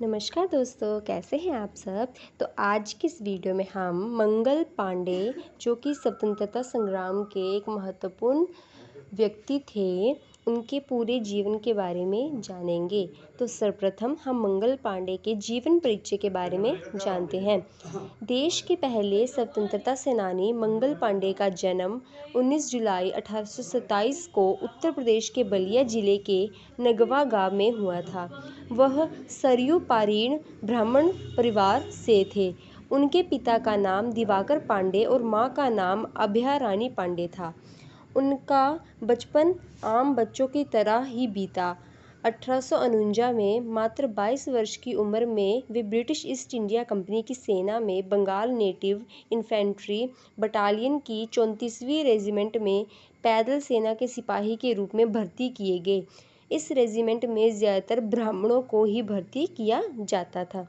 नमस्कार दोस्तों, कैसे हैं आप सब। तो आज की इस वीडियो में हम मंगल पांडे जो कि स्वतंत्रता संग्राम के एक महत्वपूर्ण व्यक्ति थे, उनके पूरे जीवन के बारे में जानेंगे। तो सर्वप्रथम हम मंगल पांडे के जीवन परिचय के बारे में जानते हैं। देश के पहले स्वतंत्रता सेनानी मंगल पांडे का जन्म 19 जुलाई 1827 को उत्तर प्रदेश के बलिया जिले के नगवा गांव में हुआ था। वह सरयू पारीण ब्राह्मण परिवार से थे। उनके पिता का नाम दिवाकर पांडे और मां का नाम अभया रानी पांडे था। उनका बचपन आम बच्चों की तरह ही बीता। 1849 में मात्र 22 वर्ष की उम्र में वे ब्रिटिश ईस्ट इंडिया कंपनी की सेना में बंगाल नेटिव इन्फेंट्री बटालियन की 34वीं रेजिमेंट में पैदल सेना के सिपाही के रूप में भर्ती किए गए। इस रेजिमेंट में ज़्यादातर ब्राह्मणों को ही भर्ती किया जाता था।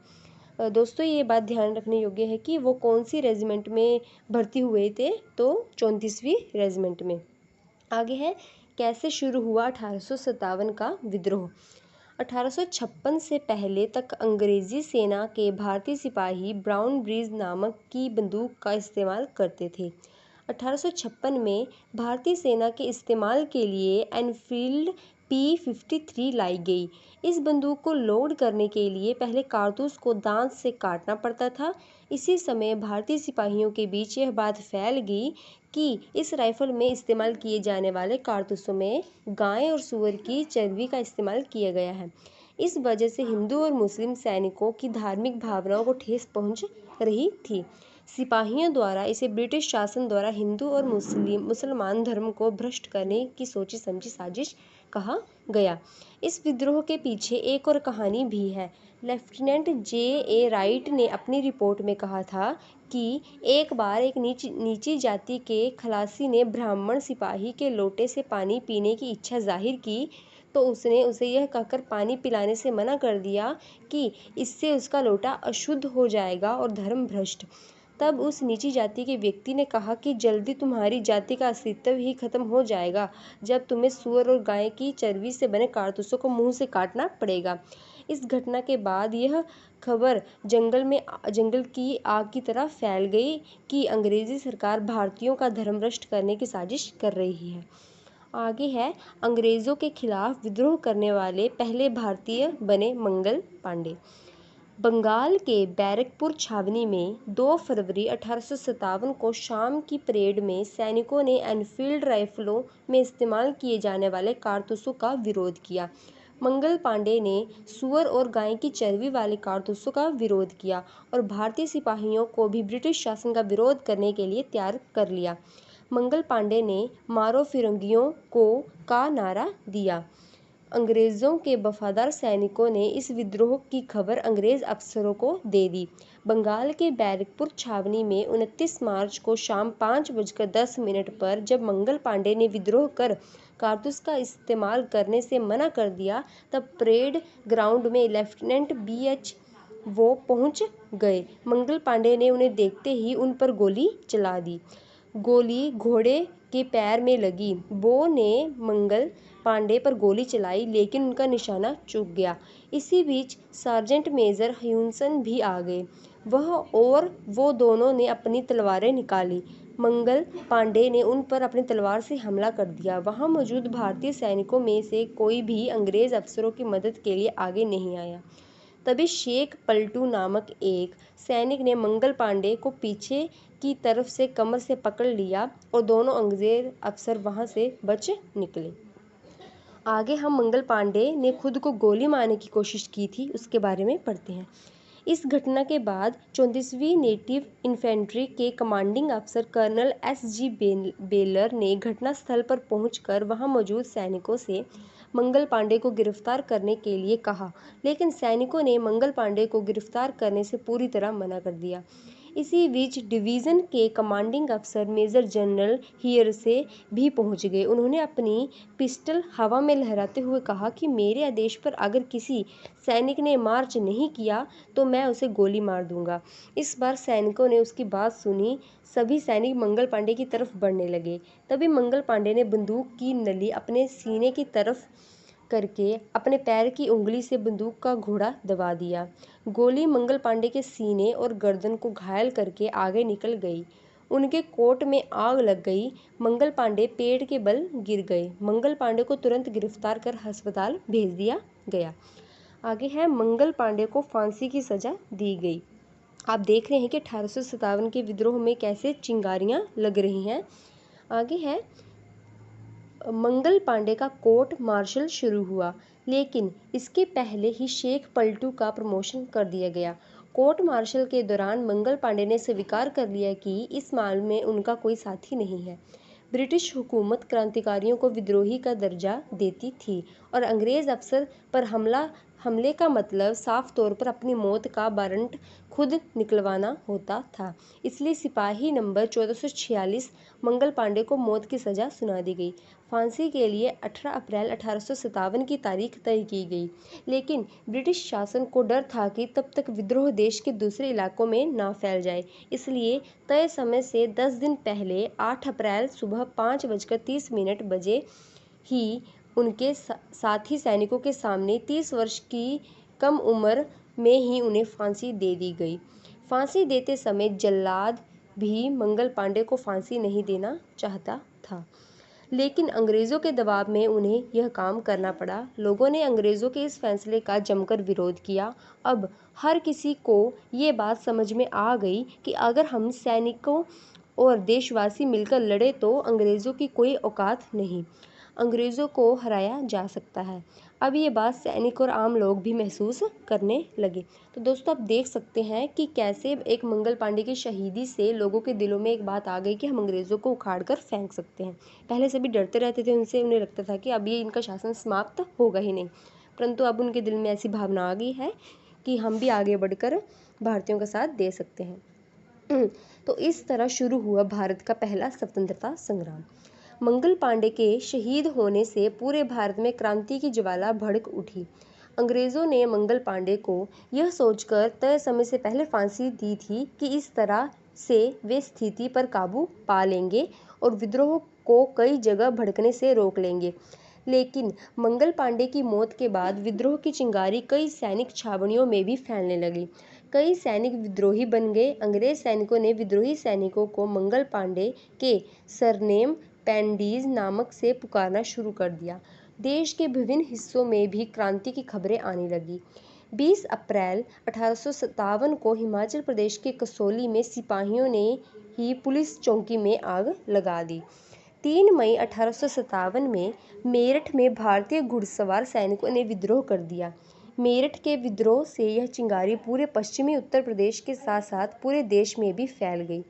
दोस्तों, ये बात ध्यान रखने योग्य है कि वो कौन सी रेजिमेंट में भर्ती हुए थे, तो 34वीं रेजिमेंट में। आगे है, कैसे शुरू हुआ 1857 का विद्रोह। 1856 से पहले तक अंग्रेजी सेना के भारतीय सिपाही ब्राउन ब्रीज नामक की बंदूक का इस्तेमाल करते थे। 1856 में भारतीय सेना के इस्तेमाल के लिए एनफील्ड P53 लाई गई। इस बंदूक को लोड करने के लिए पहले कारतूस को दांत से काटना पड़ता था। इसी समय भारतीय सिपाहियों के बीच यह बात फैल गई कि इस राइफल में इस्तेमाल किए जाने वाले कारतूसों में गाय और सूअर की चर्बी का इस्तेमाल किया गया है। इस वजह से हिंदू और मुस्लिम सैनिकों की धार्मिक भावनाओं को ठेस पहुंच रही थी। सिपाहियों द्वारा इसे ब्रिटिश शासन द्वारा हिंदू और मुसलमान धर्म को भ्रष्ट करने की सोची समझी साजिश कहा गया। इस विद्रोह के पीछे एक और कहानी भी है। Lieutenant J.A. राइट ने अपनी रिपोर्ट में कहा था कि एक बार एक नीची जाति के खलासी ने ब्राह्मण सिपाही के लोटे से पानी पीने की इच्छा जाहिर की, तो उसने उसे यह कहकर पानी पिलाने से मना कर दिया कि इससे उसका लोटा अशुद्ध हो जाएगा और धर्म भ्रष्ट। तब उस नीची जाति के व्यक्ति ने कहा कि जल्दी तुम्हारी जाति का अस्तित्व ही खत्म हो जाएगा जब तुम्हें सूअर और गाय की चर्बी से बने कारतूसों को मुंह से काटना पड़ेगा। इस घटना के बाद यह खबर जंगल की आग की तरह फैल गई कि अंग्रेजी सरकार भारतीयों का धर्म भ्रष्ट करने की साजिश कर रही है। आगे है, अंग्रेज़ों के खिलाफ विद्रोह करने वाले पहले भारतीय बने मंगल पांडे। बंगाल के बैरकपुर छावनी में 2 फरवरी 1857 को शाम की परेड में सैनिकों ने एनफील्ड राइफलों में इस्तेमाल किए जाने वाले कारतूसों का विरोध किया। मंगल पांडे ने सूअर और गाय की चर्बी वाले कारतूसों का विरोध किया और भारतीय सिपाहियों को भी ब्रिटिश शासन का विरोध करने के लिए तैयार कर लिया। मंगल पांडे ने मारो फिरंगियों को का नारा दिया। अंग्रेज़ों के वफादार सैनिकों ने इस विद्रोह की खबर अंग्रेज़ अफसरों को दे दी। बंगाल के बैरकपुर छावनी में 29 मार्च को शाम 5:10 पर जब मंगल पांडे ने विद्रोह कर कारतूस का इस्तेमाल करने से मना कर दिया, तब परेड ग्राउंड में लेफ्टिनेंट BH वो पहुंच गए। मंगल पांडे ने उन्हें देखते ही उन पर गोली चला दी। गोली घोड़े के पैर में लगी। बो ने मंगल पांडे पर गोली चलाई, लेकिन उनका निशाना चूक गया। इसी बीच सार्जेंट मेजर ह्यूसन भी आ गए। वो दोनों ने अपनी तलवारें निकाली। मंगल पांडे ने उन पर अपनी तलवार से हमला कर दिया। वहां मौजूद भारतीय सैनिकों में से कोई भी अंग्रेज अफसरों की मदद के लिए आगे नहीं आया। तभी शेख पलटू नामक एक सैनिक ने मंगल पांडे को पीछे की तरफ से कमर से पकड़ लिया और दोनों अंग्रेज अफसर वहां से बच निकले। आगे हम मंगल पांडे ने खुद को गोली मारने की कोशिश की थी, उसके बारे में पढ़ते हैं। इस घटना के बाद 34वीं नेटिव इन्फेंट्री के कमांडिंग अफसर कर्नल SG बेलर ने घटनास्थल पर पहुंचकर वहां मौजूद सैनिकों से मंगल पांडे को गिरफ्तार करने के लिए कहा, लेकिन सैनिकों ने मंगल पांडे को गिरफ्तार करने से पूरी तरह मना कर दिया। इसी बीच डिवीज़न के कमांडिंग अफसर मेजर जनरल हियरसे भी पहुंच गए। उन्होंने अपनी पिस्टल हवा में लहराते हुए कहा कि मेरे आदेश पर अगर किसी सैनिक ने मार्च नहीं किया तो मैं उसे गोली मार दूंगा। इस बार सैनिकों ने उसकी बात सुनी। सभी सैनिक मंगल पांडे की तरफ बढ़ने लगे। तभी मंगल पांडे ने बंदूक की नली अपने सीने की तरफ करके अपने पैर की उंगली से बंदूक का घोड़ा दबा दिया। गोली मंगल पांडे के सीने और गर्दन को घायल करके आगे निकल गई। उनके कोट में आग लग गई। मंगल पांडे पेड़ के बल गिर गए। मंगल पांडे को तुरंत गिरफ्तार कर अस्पताल भेज दिया गया। आगे है मंगल पांडे को फांसी की सजा दी गई। आप देख रहे हैं कि 1857 के विद्रोह में कैसे चिंगारियां लग रही हैं। आगे है मंगल पांडे का कोर्ट मार्शल शुरू हुआ, लेकिन इसके पहले ही शेख पलटू का प्रमोशन कर दिया गया। कोर्ट मार्शल के दौरान मंगल पांडे ने स्वीकार कर लिया कि इस मामले में उनका कोई साथी नहीं है। ब्रिटिश हुकूमत क्रांतिकारियों को विद्रोही का दर्जा देती थी और अंग्रेज अफसर पर हमले का मतलब साफ तौर पर अपनी मौत का वारंट खुद निकलवाना होता था। इसलिए सिपाही नंबर 1446 मंगल पांडे को मौत की सज़ा सुना दी गई। फांसी के लिए 18 अप्रैल 1857 की तारीख तय की गई, लेकिन ब्रिटिश शासन को डर था कि तब तक विद्रोह देश के दूसरे इलाकों में ना फैल जाए। इसलिए तय समय से 10 दिन पहले 8 अप्रैल सुबह 5:30 बजे ही उनके साथी सैनिकों के सामने 30 वर्ष की कम उम्र में ही उन्हें फांसी दे दी गई। फांसी देते समय जल्लाद भी मंगल पांडे को फांसी नहीं देना चाहता था, लेकिन अंग्रेज़ों के दबाव में उन्हें यह काम करना पड़ा। लोगों ने अंग्रेज़ों के इस फैसले का जमकर विरोध किया। अब हर किसी को ये बात समझ में आ गई कि अगर हम सैनिकों और देशवासी मिलकर लड़े तो अंग्रेज़ों की कोई औकात नहीं, अंग्रेज़ों को हराया जा सकता है। अब ये बात सैनिक और आम लोग भी महसूस करने लगे। तो दोस्तों, आप देख सकते हैं कि कैसे एक मंगल पांडे की शहीदी से लोगों के दिलों में एक बात आ गई कि हम अंग्रेज़ों को उखाड़ कर फेंक सकते हैं। पहले सभी डरते रहते थे उनसे, उन्हें लगता था कि अब ये इनका शासन समाप्त होगा ही नहीं, परंतु अब उनके दिल में ऐसी भावना आ गई है कि हम भी आगे बढ़कर भारतीयों का साथ दे सकते हैं। तो इस तरह शुरू हुआ भारत का पहला स्वतंत्रता संग्राम। मंगल पांडे के शहीद होने से पूरे भारत में क्रांति की ज्वाला भड़क उठी। अंग्रेज़ों ने मंगल पांडे को यह सोचकर तय समय से पहले फांसी दी थी कि इस तरह से वे स्थिति पर काबू पा लेंगे और विद्रोह को कई जगह भड़कने से रोक लेंगे। लेकिन मंगल पांडे की मौत के बाद विद्रोह की चिंगारी कई सैनिक छावनियों में भी फैलने लगी। कई सैनिक विद्रोही बन गए। अंग्रेज सैनिकों ने विद्रोही सैनिकों को मंगल पांडे के सरनेम पैंडीज नामक से पुकारना शुरू कर दिया। देश के विभिन्न हिस्सों में भी क्रांति की खबरें आने लगी। 20 अप्रैल 1857 को हिमाचल प्रदेश के कसौली में सिपाहियों ने ही पुलिस चौकी में आग लगा दी। 3 मई 1857 में मेरठ में भारतीय घुड़सवार सैनिकों ने विद्रोह कर दिया। मेरठ के विद्रोह से यह चिंगारी पूरे पश्चिमी उत्तर प्रदेश के साथ साथ पूरे देश में भी फैल गई।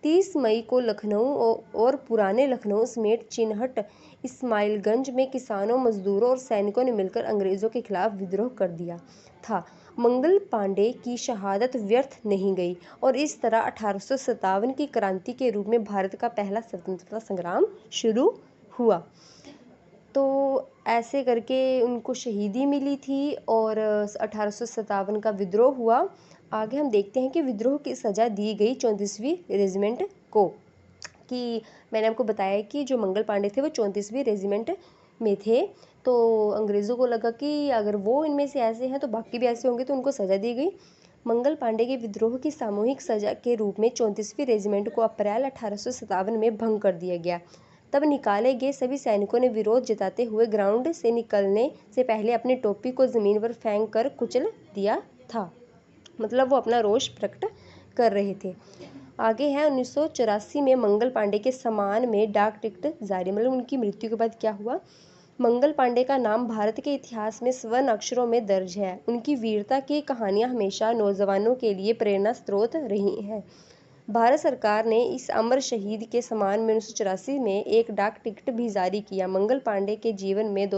30 मई को लखनऊ और पुराने लखनऊ समेत चिनहट, इस्माइलगंज में किसानों, मजदूरों और सैनिकों ने मिलकर अंग्रेज़ों के खिलाफ विद्रोह कर दिया था। मंगल पांडे की शहादत व्यर्थ नहीं गई और इस तरह 1857 की क्रांति के रूप में भारत का पहला स्वतंत्रता संग्राम शुरू हुआ। तो ऐसे करके उनको शहीदी मिली थी और 1857 का विद्रोह हुआ। आगे हम देखते हैं कि विद्रोह की सज़ा दी गई 34वीं रेजिमेंट को, कि मैंने आपको बताया कि जो मंगल पांडे थे वो 34वीं रेजिमेंट में थे। तो अंग्रेज़ों को लगा कि अगर वो इनमें से ऐसे हैं तो बाकी भी ऐसे होंगे, तो उनको सज़ा दी गई। मंगल पांडे के विद्रोह की सामूहिक सज़ा के रूप में 34वीं रेजिमेंट को अप्रैल 1857 में भंग कर दिया गया। तब निकाले गए सभी सैनिकों ने विरोध जताते हुए ग्राउंड से निकलने से पहले अपनी टोपी को ज़मीन पर फेंक कर कुचल दिया था, मतलब वो अपना रोष प्रकट कर रहे थे। आगे है 1984 में मंगल पांडे के सम्मान में डाक टिकट जारी, मतलब उनकी मृत्यु के बाद क्या हुआ। मंगल पांडे का नाम भारत के इतिहास में स्वर्ण अक्षरों में दर्ज है। उनकी वीरता की कहानियां हमेशा नौजवानों के लिए प्रेरणा स्रोत रही हैं। भारत सरकार ने इस अमर शहीद के सम्मान में 1984 में एक डाक टिकट भी जारी किया। मंगल पांडे के जीवन में